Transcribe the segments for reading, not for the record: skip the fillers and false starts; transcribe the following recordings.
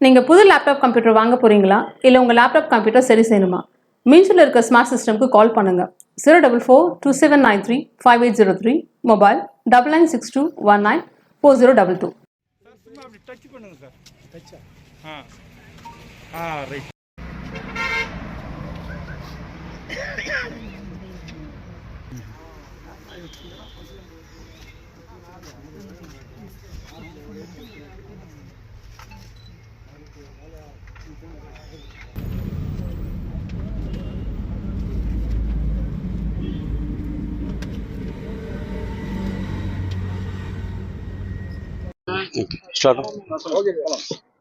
நீங்கள் புது laptop computer வாங்க போகிறீங்களா இல்லை உங்கள் லேப்டாப் கம்ப்யூட்டர் சரி செய்யணுமா? மீன்ஸில் இருக்க ஸ்மார்ட் சிஸ்டம்க்கு கால் பண்ணுங்கள். 04427935803, மொபைல் 9962194022. டச் பண்ணுங்க சார். டச்சா? ரைட்.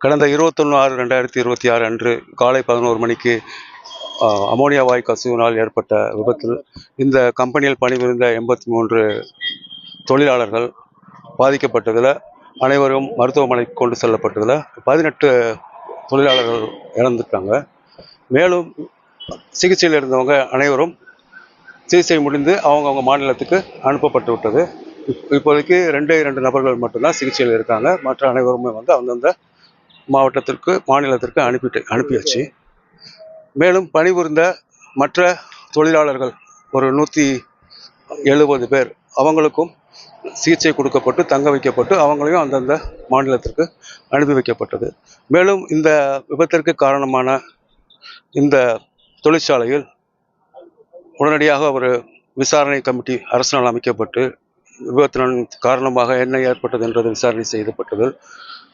கடந்த 21/6/2026 அன்று காலை 11 மணிக்கு அமோனியா வாயு கசிவினால் ஏற்பட்ட விபத்தில் இந்த கம்பெனியில் பணிபுரிந்த 83 தொழிலாளர்கள் பாதிக்கப்பட்டதில் அனைவரும் மருத்துவமனைக்கு கொண்டு செல்லப்பட்டதில் 18 தொழிலாளர்கள் இறந்துட்டாங்க. மேலும் சிகிச்சையில் இருந்தவங்க அனைவரும் சிகிச்சை முடிந்து அவங்கவுங்க மாநிலத்துக்கு அனுப்பப்பட்டு விட்டது. இப்போதைக்கு 2 நபர்கள் மட்டும்தான் சிகிச்சையில் இருக்காங்க. மற்ற அனைவருமே அந்தந்த மாவட்டத்திற்கு மாநிலத்திற்கு அனுப்பியாச்சு. மேலும் பணிபுரிந்த மற்ற தொழிலாளர்கள் ஒரு 170 பேர் அவங்களுக்கும் சிகிச்சை கொடுக்கப்பட்டு தங்க வைக்கப்பட்டு அவங்களையும் அந்தந்த மாநிலத்திற்கு அனுப்பி வைக்கப்பட்டது. மேலும் இந்த விபத்திற்கு காரணமான இந்த தொழிற்சாலையில் உடனடியாக ஒரு விசாரணை கமிட்டி அரசினால் அமைக்கப்பட்டு விபத்தின் காரணமாக என்ன ஏற்பட்டது என்றது விசாரணை செய்யப்பட்டது.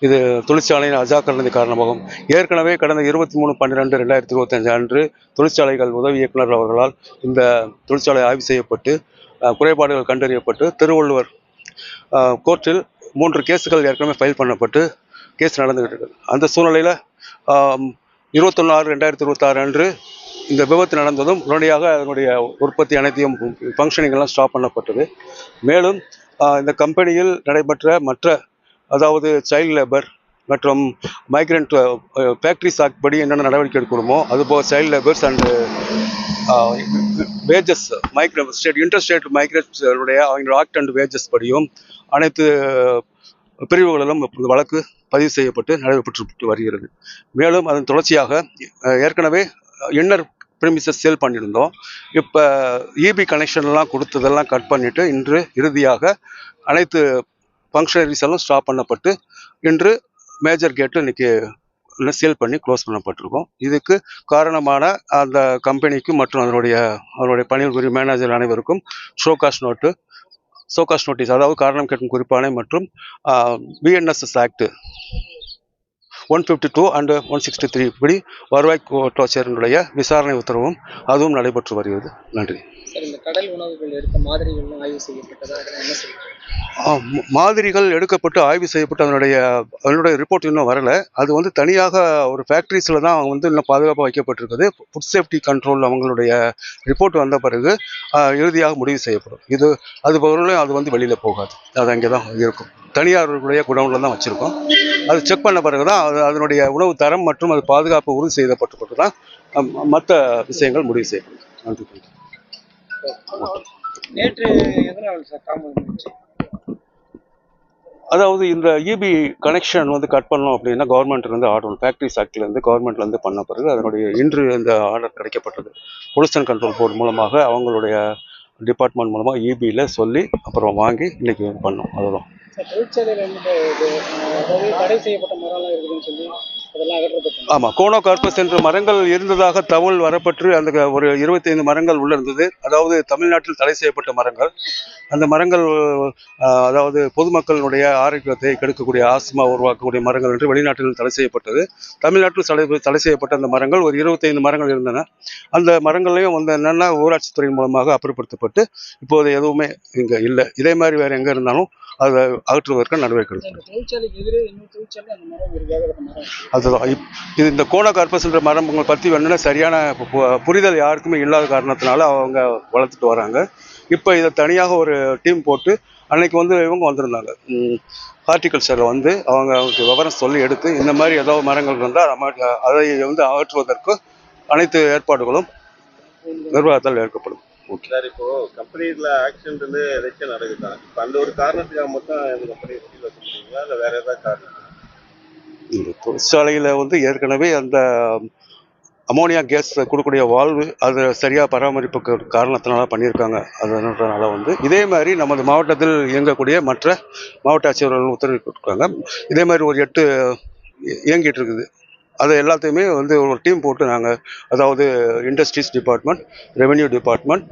இது தொழிற்சாலையின் அஜாக்கிரதை காரணமாகும். ஏற்கனவே கடந்த 23/12/2025 அன்று தொழிற்சாலைகள் உதவி இயக்குனர் அவர்களால் இந்த தொழிற்சாலை ஆய்வு செய்யப்பட்டு குறைபாடுகள் கண்டறியப்பட்டு திருவள்ளுவர் கோர்ட்டில் 3 கேஸுகள் ஏற்கனவே ஃபைல் பண்ணப்பட்டு கேஸ் நடந்துகிட்டு இருக்குது. அந்த சூழ்நிலையில் 21/6/2026 அன்று இந்த விபத்து நடந்ததும் உடனடியாக அதனுடைய உற்பத்தி அனைத்தையும் ஃபங்க்ஷனிங்கெல்லாம் ஸ்டாப் பண்ணப்பட்டது. மேலும் இந்த கம்பெனியில் நடைபெற்ற மற்ற அதாவது சைல்டு லேபர் மற்றும் மைக்ரண்ட் ஃபேக்ட்ரிஸ் ஆக்ட் படி என்னென்ன நடவடிக்கை எடுக்கணுமோ அதுபோக child labours and wages interstate மைக்ரேட்ஸுடைய அவங்களோட ஆக்ட் அண்ட் வேஜஸ் படியும் அனைத்து பிரிவுகளிலும் வழக்கு பதிவு செய்யப்பட்டு நடைபெற்று வருகிறது. மேலும் அதன் தொடர்ச்சியாக ஏற்கனவே இன்னர் ப்ரிமிசஸ் சேல் பண்ணியிருந்தோம். இப்போ இபி கனெக்ஷன்லாம் கொடுத்ததெல்லாம் கட் பண்ணிவிட்டு இன்று இறுதியாக அனைத்து ஃபங்க்ஷனரிஸ் எல்லாம் ஸ்டாப் பண்ணப்பட்டு இன்று மேஜர் கேட்டு இன்னைக்கு சேல் பண்ணி க்ளோஸ் பண்ணப்பட்டிருக்கோம். இதுக்கு காரணமான அந்த கம்பெனிக்கு மற்றும் அதனுடைய பணிபுரியும் மேனேஜர் அனைவருக்கும் ஷோகாஸ் நோட்டீஸ் அதாவது காரணம் கேட்கும் குறிப்பாணை மற்றும் பிஎன்எஸ்எஸ் ஆக்ட் 152 and 163 இப்படி வருவாய் கோட்டாட்சியரினுடைய விசாரணை உத்தரவும் அதுவும் நடைபெற்று வருகிறது. நன்றி. இந்த கடல் உணவுகள் எடுத்த மாதிரிகள்லாம் ஆய்வு செய்யப்பட்டதா? மாதிரிகள் எடுக்கப்பட்டு ஆய்வு செய்யப்பட்டு அதனுடைய ரிப்போர்ட் இன்னும் வரல. அது தனியாக ஒரு ஃபேக்ட்ரிஸில் தான் இன்னும் பாதுகாப்பாக வைக்கப்பட்டிருக்குது. ஃபுட் சேஃப்டி கண்ட்ரோல் அவங்களுடைய ரிப்போர்ட் வந்த பிறகு இறுதியாக முடிவு செய்யப்படும். அது பொருளும் அது வெளியில் போகாது. அது அங்கே தான் இருக்கும். தனியாருடைய குடவுனில் தான் வச்சுருக்கோம். அது செக் பண்ண பிறகு தான் அதனுடைய உணவு தரம் மற்றும் அது பாதுகாப்பு உறுதி செய்யப்பட்டு தான் மற்ற விஷயங்கள் முடிவு செய்யப்படும். நன்றி. நேற்று எதனால் சார் தாமதம்? அதாவது இந்த இபி கனெக்ஷன் கட் பண்ணோம் அப்படின்னா கவர்மெண்ட்லேருந்து ஆர்டர் ஃபேக்ட்ரிஸ் ஆக்ட்லேருந்து கவர்மெண்ட்லேருந்து பண்ண பிறகு அதனுடைய இன்று இந்த ஆர்டர் கிடைக்கப்பட்டது. பொல்யூஷன் கண்ட்ரோல் போர்டு மூலமாக அவங்களுடைய டிபார்ட்மெண்ட் மூலமாக இபியில் சொல்லி அப்புறம் வாங்கி இன்னைக்கு பண்ணோம். அதுதான் தொழிற்சாலையில் தடை செய்யப்பட்ட மரம்லாம் இருக்குதுன்னு சொல்லி அதெல்லாம் அகற்றப்பட்டது. ஆமாம், கோனோ கார்பஸ் என்ற மரங்கள் இருந்ததாக தகவல் வரப்பட்டு அந்த ஒரு 25 மரங்கள் உள்ள இருந்தது. அதாவது தமிழ்நாட்டில் தடை செய்யப்பட்ட மரங்கள். அந்த மரங்கள் அதாவது பொதுமக்களுடைய ஆரோக்கியத்தை கெடுக்கக்கூடிய ஆஸ்மா உருவாக்கக்கூடிய மரங்கள் என்று வெளிநாட்டில் தடை செய்யப்பட்டது. தமிழ்நாட்டில் தடை செய்யப்பட்ட அந்த மரங்கள் ஒரு 25 மரங்கள் இருந்தன. அந்த மரங்களையும் என்னென்னா ஊராட்சித்துறை மூலமாக அப்புறப்படுத்தப்பட்டு இப்போது எதுவுமே இங்கே இல்லை. இதே மாதிரி வேறு எங்கே இருந்தாலும் அதை அகற்றுவதற்கு நடவடிக்கை எடுக்கணும். அதுதான் இது இந்த கோனோ கார்பஸ் என்ற மரம் உங்களை பற்றி வேணும்னா சரியான புரிதல் யாருக்குமே இல்லாத காரணத்தினால அவங்க வளர்த்துட்டு வராங்க. இப்போ இதை தனியாக ஒரு டீம் போட்டு அன்னைக்கு இவங்க வந்திருந்தாங்க ஹார்டிகல்ச்சரில் அவங்க விவரம் சொல்லி எடுத்து இந்த மாதிரி ஏதாவது மரங்கள் இருந்தால் அதை அகற்றுவதற்கு அனைத்து ஏற்பாடுகளும் நிர்வாகத்தால் ஏற்கப்படும். ஓகே சார், இப்போ கம்பெனியில் ஆக்சிடென்ட் எதாச்சும் நடக்குதா? இப்போ அந்த ஒரு காரணத்துக்காக மட்டும் அந்த கம்பெனியை சீல் வைக்க முடியுங்களா இல்லை வேற ஏதாவது காரணம்? இந்த தொழிற்சாலையில் வந்து ஏற்கனவே அந்த அமோனியா கேஸ் கொடுக்கக்கூடிய வால்வு அதை சரியாக பராமரிப்புக்கு காரணத்தினால பண்ணியிருக்காங்க. அதனால வந்து இதே மாதிரி நமது மாவட்டத்தில் இயங்கக்கூடிய மற்ற மாவட்ட ஆட்சியர்கள் உத்தரவு கொடுத்துருக்காங்க. இதே மாதிரி ஒரு 8 இயங்கிட்டு இருக்குது. அதை எல்லாத்தையுமே வந்து ஒரு டீம் போட்டு நாங்கள், அதாவது industries department, revenue department,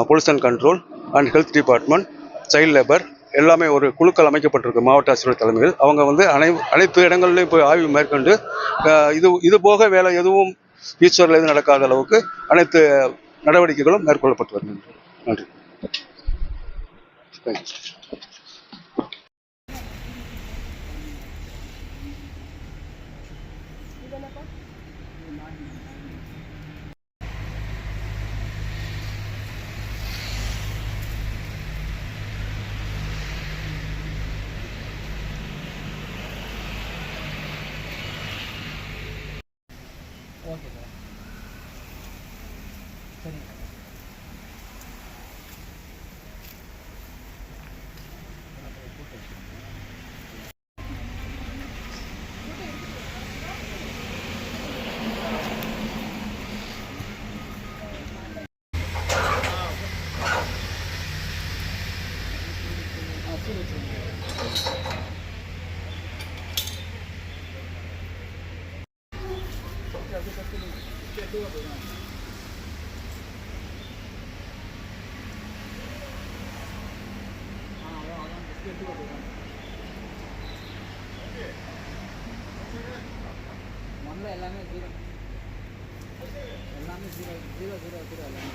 pollution control and health department, child labour எல்லாமே ஒரு குழுக்கள் அமைக்கப்பட்டிருக்கு மாவட்ட ஆட்சியர் தலைமையில். அவங்க வந்து அனைத்து இடங்கள்லையும் போய் ஆய்வு மேற்கொண்டு இது போக வேலை எதுவும் ஃபியூச்சரில் எதுவும் நடக்காத அளவுக்கு அனைத்து நடவடிக்கைகளும் மேற்கொள்ளப்பட்டு வருகின்றன. நன்றி. தேங்க்யூ. ஓகே சார், சரிங்க. ஒன்றில் எல்லாமே ஜீரோ, எல்லாமே ஜீரோ ஜீரோ ஜீரோ ஜீரோ எல்லாமே.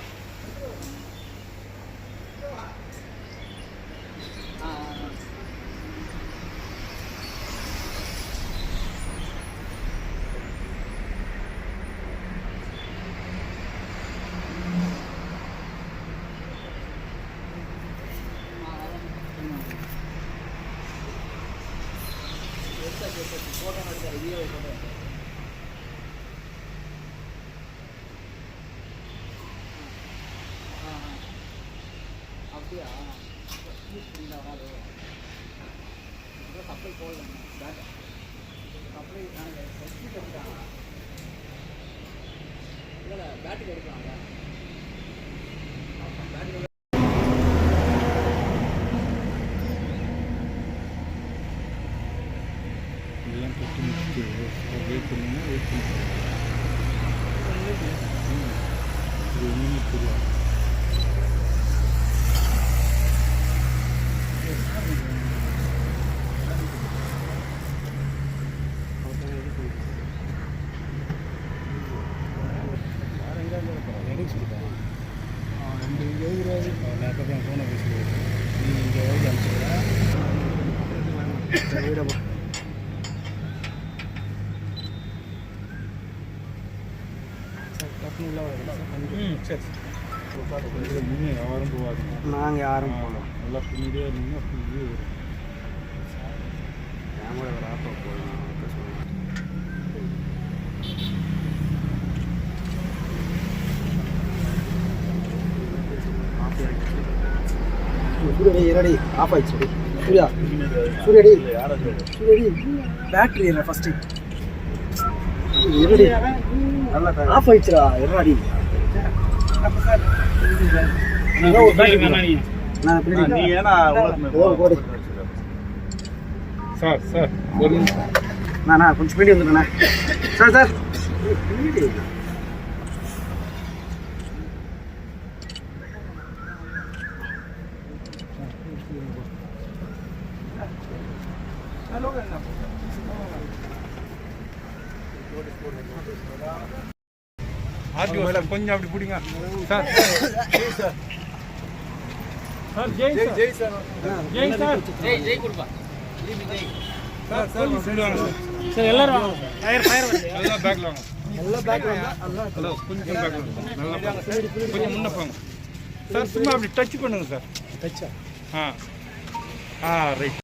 ஃபோட்டோ எடுத்தாரு, வீடியோ ஃபோட்டோ. அப்படியா? யூஸ் பண்ணிட்டா வராது. சப்ளை போடல, பேட் சப்ளை ஃபஸ்ட்டு எடுத்தாங்க. இல்லை பேட்டுக்கு எடுக்கலாம்ல, பேட்டுக்கு எல்லாம் கட்டி முடிச்சுட்டு வெயிட் பண்ணிங்கன்னா வெயிட் பண்ணுங்க. இது ஒன்றுமே புரியாது. நம்ம இங்கே எழுதுறாரு, லேப்டாப் ஃபோனை பேசுகிறது. நீ இங்கே எழுதி அனுப்பிச்சுக்கிறேன். சரி, முன்னே யாரும் போகாதுங்க. நாங்கள் யாரும் போகலாம். நல்லா பின்னிட்டே இருந்தீங்கன்னா பின்னாடியே வரும். கேமரா ஒரு ஆப்பா போகலாம். சூரியடி இரடி ஆஃப் ஆயிடுச்சு. சூர்யா சூரியடி சூரியடி பேட்டரி இல்லை ஃபஸ்ட்டு இரடி ஆஃப் ஆயிடுச்சுடா. இரடி சார் சார் ஒரு நிமிஷம். நான் கொஞ்சம் பின்னாடி வந்துடுறேண்ணா. சார் சார் ஆர்டிஓ சார் கொஞ்சம் அப்படி பிடிங்க sir. Sir Jai sir, Jai sir, Jai sir, Jai Jai கொடுப்பா. சார் சார் சொல்லுவாங்க சார். சார் எல்லாரும் வாங்க. ஃபயர் ஃபயர் எல்லாம் பேக்ல வாங்க. எல்லாம் பேக் வாங்க. ஹலோ கொஞ்சம் பேக்ல வாங்க. நல்லா கொஞ்சம் முன்ன போங்க சார். சும்மா அப்படி டச் பண்ணுங்க சார். டச்சா? ரைட்.